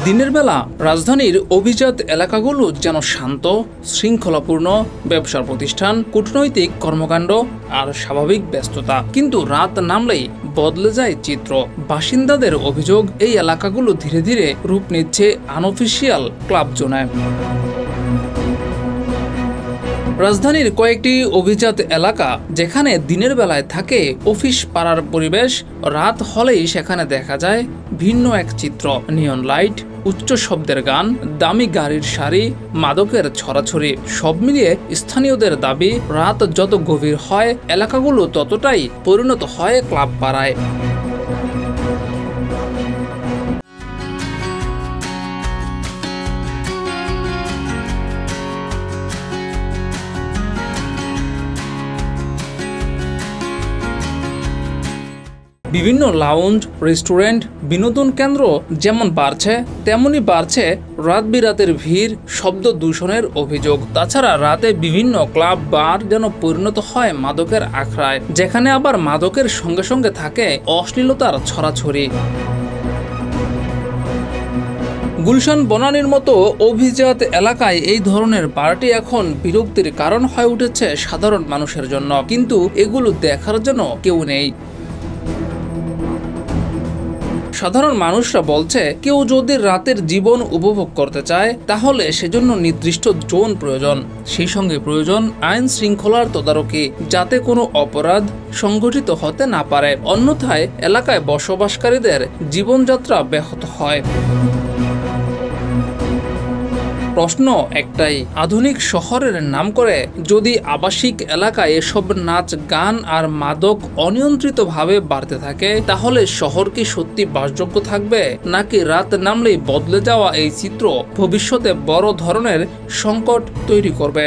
দিনের বেলা রাজধানীর অভিজাত এলাকাগুলো যেন শান্ত, শৃঙ্খলাপূর্ণ, ব্যবসার প্রতিষ্ঠান, কূটনৈতিক কর্মকাণ্ড আর স্বাভাবিক ব্যস্ততা। কিন্তু রাত নামলেই বদলে যায় চিত্র। বাসিন্দাদের অভিযোগ, এই এলাকাগুলো ধীরে ধীরে রূপ নিচ্ছে আনঅফিসিয়াল ক্লাব জোনে। রাজধানীর কয়েকটি অভিজাত এলাকা যেখানে দিনের বেলায় থাকে অফিস পাড়ার পরিবেশ, রাত হলেই সেখানে দেখা যায় ভিন্ন এক চিত্র। নিয়ন লাইট, উচ্চ শব্দের গান, দামি গাড়ির সারি, মাদকের ছড়াছড়ি। সব মিলিয়ে স্থানীয়দের দাবি, রাত যত গভীর হয় এলাকাগুলো ততটাই পরিণত হয় ক্লাব পাড়ায়। বিভিন্ন লাউঞ্জ, রেস্টুরেন্ট, বিনোদন কেন্দ্র যেমন বাড়ছে তেমনি বাড়ছে রাত বিরাতের ভিড়, শব্দ দূষণের অভিযোগ। তাছাড়া রাতে বিভিন্ন ক্লাব, বার যেন পরিণত হয় মাদকের আখড়ায়, যেখানে আবার মাদকের সঙ্গে সঙ্গে থাকে অশ্লীলতার ছড়াছড়ি। গুলশান, বনানীর মতো অভিজাত এলাকায় এই ধরনের পার্টি এখন বিরক্তির কারণ হয়ে উঠেছে সাধারণ মানুষের জন্য, কিন্তু এগুলো দেখার জন্য কেউ নেই। সাধারণ মানুষরা বলছে, কেউ যদি রাতের জীবন উপভোগ করতে চায় তাহলে সেজন্য নির্দিষ্ট জোন প্রয়োজন। সেই সঙ্গে প্রয়োজন আইন শৃঙ্খলার তদারকি, যাতে কোনো অপরাধ সংগঠিত হতে না পারে। অন্যথায় এলাকায় বসবাসকারীদের জীবনযাত্রা ব্যাহত হয়। প্রশ্ন একটাই, আধুনিক শহরের নাম করে যদি আবাসিক এলাকায় এসব নাচ, গান আর মাদক অনিয়ন্ত্রিতভাবে বাড়তে থাকে, তাহলে শহর কি সত্যি বাসযোগ্য থাকবে, নাকি রাত নামলেই বদলে যাওয়া এই চিত্র ভবিষ্যতে বড় ধরনের সংকট তৈরি করবে?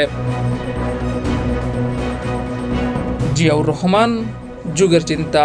জিয়াউর রহমান, যুগের চিন্তা।